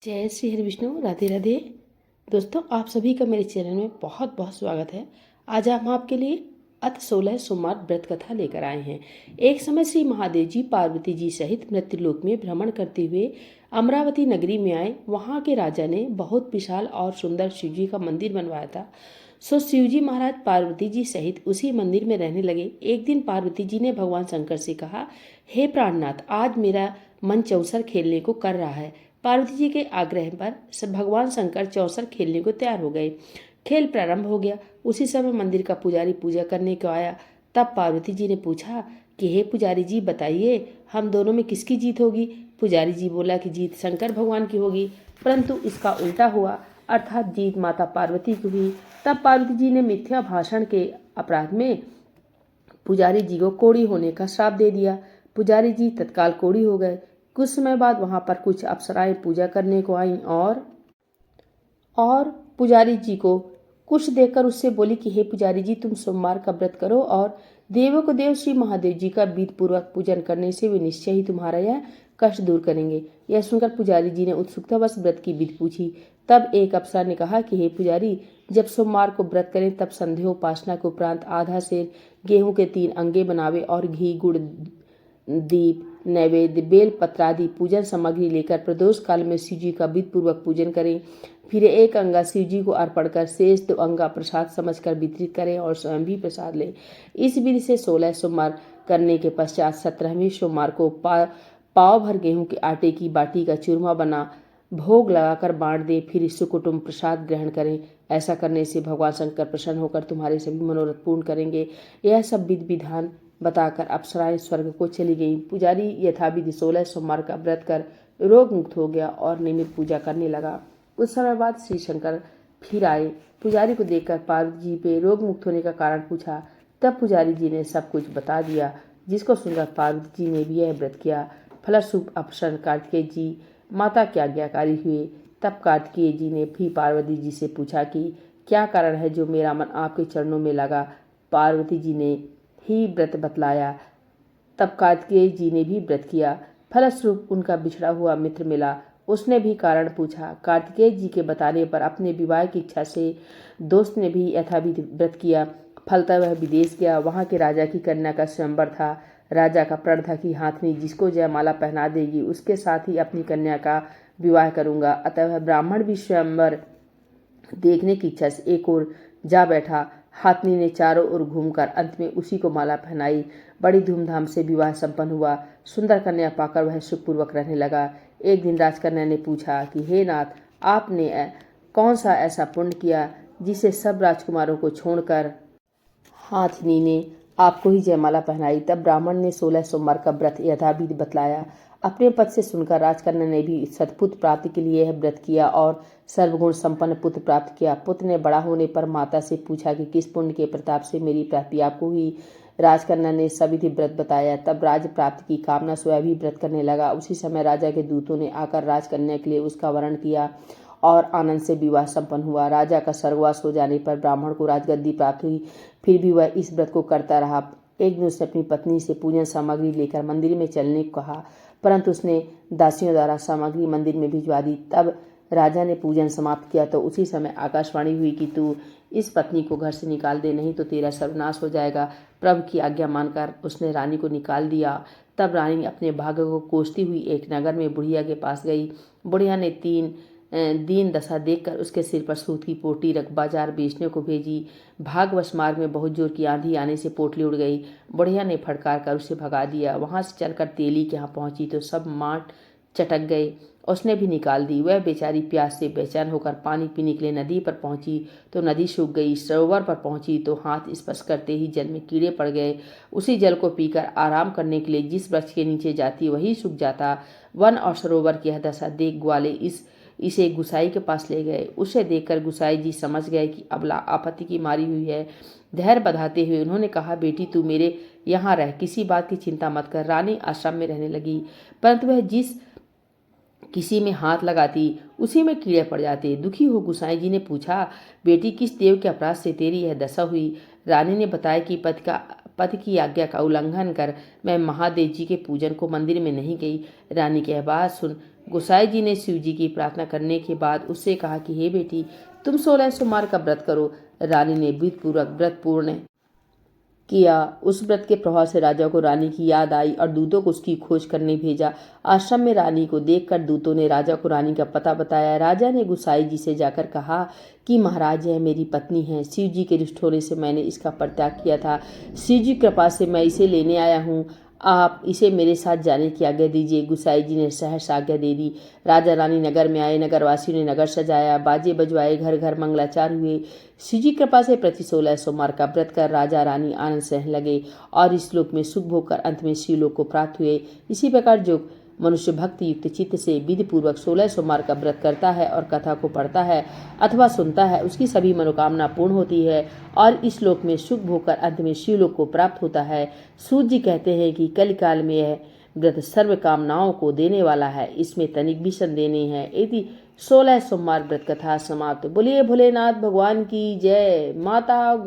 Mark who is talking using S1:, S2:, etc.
S1: जय श्री हरि विष्णु, राधे राधे। दोस्तों, आप सभी का मेरे चैनल में बहुत बहुत स्वागत है। आज हम आपके लिए अत 16 सोमवार व्रत कथा लेकर आए हैं। एक समय श्री महादेव जी पार्वती जी सहित मृत्युलोक में भ्रमण करते हुए अमरावती नगरी में आए। वहां के राजा ने बहुत विशाल और सुंदर शिव जी का मंदिर बनवाया था। सो शिवजी महाराज पार्वती जी सहित उसी मंदिर में रहने लगे। एक दिन पार्वती जी ने भगवान शंकर से कहा, हे प्राणनाथ, आज मेरा मन चौसर खेलने को कर रहा है। पार्वती जी के आग्रह पर भगवान शंकर चौसर खेलने को तैयार हो गए। खेल प्रारंभ हो गया। उसी समय मंदिर का पुजारी पूजा करने को आया। तब पार्वती जी ने पूछा कि हे पुजारी जी, बताइए हम दोनों में किसकी जीत होगी। पुजारी जी बोला कि जीत शंकर भगवान की होगी, परंतु इसका उल्टा हुआ, अर्थात जीत माता पार्वती की हुई। तब पार्वती जी ने मिथ्या भाषण के अपराध में पुजारी जी को कोढ़ी होने का श्राप दे दिया। पुजारी जी तत्काल कोढ़ी हो गए। कुछ समय बाद वहां पर कुछ अप्सराएं पूजा करने को आईं और पुजारी जी को कुछ देकर उससे बोली कि हे पुजारी जी, तुम सोमवार का व्रत करो और देवों को देव श्री महादेव जी का विधि पूर्वक पूजन करने से वे निश्चय ही तुम्हारा यह कष्ट दूर करेंगे। यह सुनकर पुजारी जी ने उत्सुकतावश व्रत की विधि पूछी। तब एक अप्सरा ने कहा कि हे पुजारी, जब सोमवार को व्रत करें तब संध्योपासना के उपरांत आधा सेर गेहूं के 3 अंगे बनावे और घी गुड़ दीप नैवेद्य बेल पत्र आदि पूजन सामग्री लेकर प्रदोष काल में शिव जी का विधि पूर्वक पूजन करें। फिर एक अंगा शिव जी को अर्पण कर शेष 2 अंगा प्रसाद समझकर वितरित करें और स्वयं भी प्रसाद लें। इस विधि से 16 सोमवार करने के पश्चात 17वें सोमवार को पाव भर गेहूं के आटे की बाटी का चूरमा बना भोग लगाकर बांट दें। फिर सुकुटुम्ब प्रसाद ग्रहण करें। ऐसा करने से भगवान शंकर प्रसन्न होकर तुम्हारे सभी मनोरथ पूर्ण करेंगे। यह सब विधि विधान बताकर अप्सराएं स्वर्ग को चली गईं। पुजारी यथाविधि 16 सोमवार का व्रत कर रोग मुक्त हो गया और नियमित पूजा करने लगा। कुछ समय बाद श्री शंकर फिर आए। पुजारी को देखकर पार्वती जी पे रोग मुक्त होने का कारण पूछा। तब पुजारी जी ने सब कुछ बता दिया, जिसको सुनकर पार्वती जी ने भी यह व्रत किया। फलस्वरूप अप्सर कार्तिकेय जी माता के आज्ञाकारी हुए। तब कार्तिकेय जी ने भी पार्वती जी से पूछा कि क्या कारण है जो मेरा मन आपके चरणों में लगा। पार्वती जी ने ही व्रत बतलाया। तब कार्तिकेय जी ने भी व्रत किया। फलस्वरूप उनका बिछड़ा हुआ मित्र मिला। उसने भी कारण पूछा। कार्तिकेय जी के बताने पर अपने विवाह की इच्छा से दोस्त ने भी यथाविधि व्रत किया। फलतः वह विदेश गया। वहां के राजा की कन्या का स्वयंवर था। राजा का प्रण था कि हाथनी जिसको जयमाला पहना देगी उसके साथ ही अपनी कन्या का विवाह करूंगा। अतः वह ब्राह्मण भी स्वयंवर देखने की इच्छा से एक ओर जा बैठा। हाथनी ने चारों ओर घूमकर अंत में उसी को माला पहनाई। बड़ी धूमधाम से विवाह संपन्न हुआ। सुंदर कन्या पाकर वह सुखपूर्वक रहने लगा। एक दिन राजकन्या ने पूछा कि हे नाथ, आपने कौन सा ऐसा पुण्य किया जिसे सब राजकुमारों को छोड़कर हाथनी ने आपको ही जयमाला पहनाई। तब ब्राह्मण ने 16 सोमवार का व्रत यथाविधि बतलाया। अपने पद से सुनकर राजकन्या ने भी सत्पुत्र प्राप्ति के लिए यह व्रत किया और सर्वगुण संपन्न पुत्र प्राप्त किया। पुत्र ने बड़ा होने पर माता से पूछा कि किस पुण्य के प्रताप से मेरी प्राप्ति आपको हुई। राजकन्या ने सविधि व्रत बताया। तब राज्य प्राप्ति की कामना स्वयं भी व्रत करने लगा। उसी समय राजा के दूतों ने आकर राजकन्या के लिए उसका वरण किया और आनंद से विवाह संपन्न हुआ। राजा का स्वर्गवास हो जाने पर ब्राह्मण को राजगद्दी प्राप्त हुई। फिर भी वह इस व्रत को करता रहा। एक दिन उसने अपनी पत्नी से पूजन सामग्री लेकर मंदिर में चलने को कहा, परंतु उसने दासियों द्वारा सामग्री मंदिर में भिजवा दी। तब राजा ने पूजन समाप्त किया तो उसी समय आकाशवाणी हुई कि तू इस पत्नी को घर से निकाल दे, नहीं तो तेरा सर्वनाश हो जाएगा। प्रभु की आज्ञा मानकर उसने रानी को निकाल दिया। तब रानी अपने भाग्य को कोसती हुई एक नगर में बुढ़िया के पास गई। बुढ़िया ने दीन दशा देखकर उसके सिर पर सूत की पोटली रख बाजार बेचने को भेजी। भागवश मार्ग में बहुत जोर की आंधी आने से पोटली उड़ गई। बुढ़िया ने फटकार कर उसे भगा दिया। वहां से चलकर तेली के यहाँ पहुंची तो सब माट चटक गए। उसने भी निकाल दी। वह बेचारी प्यास से बेचैन होकर पानी पीने के लिए नदी पर पहुंची तो नदी सूख गई। सरोवर पर पहुंची तो हाथ स्पर्श करते ही जल में कीड़े पड़ गए। उसी जल को पीकर आराम करने के लिए जिस वृक्ष के नीचे जाती वही सूख जाता। वन और सरोवर की यह दशा देख ग्वाले इसे गुसाई के पास ले गए। उसे देखकर गुसाई जी समझ गए कि अबला आपत्ति की मारी हुई है। धैर्य बंधाते हुए उन्होंने कहा, बेटी तू मेरे यहाँ रह, किसी बात की चिंता मत कर। रानी आश्रम में रहने लगी, परंतु वह जिस किसी में हाथ लगाती उसी में कीड़े पड़ जाते। दुखी हो गुसाई जी ने पूछा, बेटी किस देव के अपराध से तेरी यह दशा हुई। रानी ने बताया कि पति की आज्ञा का उल्लंघन कर मैं महादेव जी के पूजन को मंदिर में नहीं गई। रानी की बात सुन गोसाई जी ने शिव जी की प्रार्थना करने के बाद उससे कहा कि हे बेटी, तुम 16 सोमवार का व्रत करो। रानी ने विधिपूर्वक व्रत पूर्ण किया। उस व्रत के प्रभाव से राजा को रानी की याद आई और दूतों को उसकी खोज करने भेजा। आश्रम में रानी को देखकर दूतों ने राजा को रानी का पता बताया। राजा ने गोसाई जी से जाकर कहा कि महाराज, यह मेरी पत्नी है। शिव जी के रुष्ट होने से मैंने इसका परित्याग किया था। शिव जी कृपा से मैं इसे लेने आया हूँ। आप इसे मेरे साथ जाने की आज्ञा दीजिए। गोसाई जी ने सहर्ष आज्ञा दे दी। राजा रानी नगर में आए। नगरवासियों ने नगर सजाया, बाजे बजवाए, घर घर मंगलाचार हुए। शिव जी कृपा से प्रति 16 सोमवार का व्रत कर राजा रानी आनंद से रहने लगे और इस लोक में सुख भोग कर अंत में शिवलोक को प्राप्त हुए। इसी प्रकार जो मनुष्य भक्ति युक्त चित्त से विधि पूर्वक 16 सोमवार का व्रत करता है और कथा को पढ़ता है अथवा सुनता है, उसकी सभी मनोकामना पूर्ण होती है और इस लोक में सुख भोग कर अंत में शिवलोक को प्राप्त होता है। सूत जी कहते हैं कि कलिकाल में यह व्रत सर्व कामनाओं को देने वाला है, इसमें तनिक भी संदेह नहीं है। यदि 16 सोमवार व्रत कथा समाप्त। बोलिए भोलेनाथ भगवान की जय। माता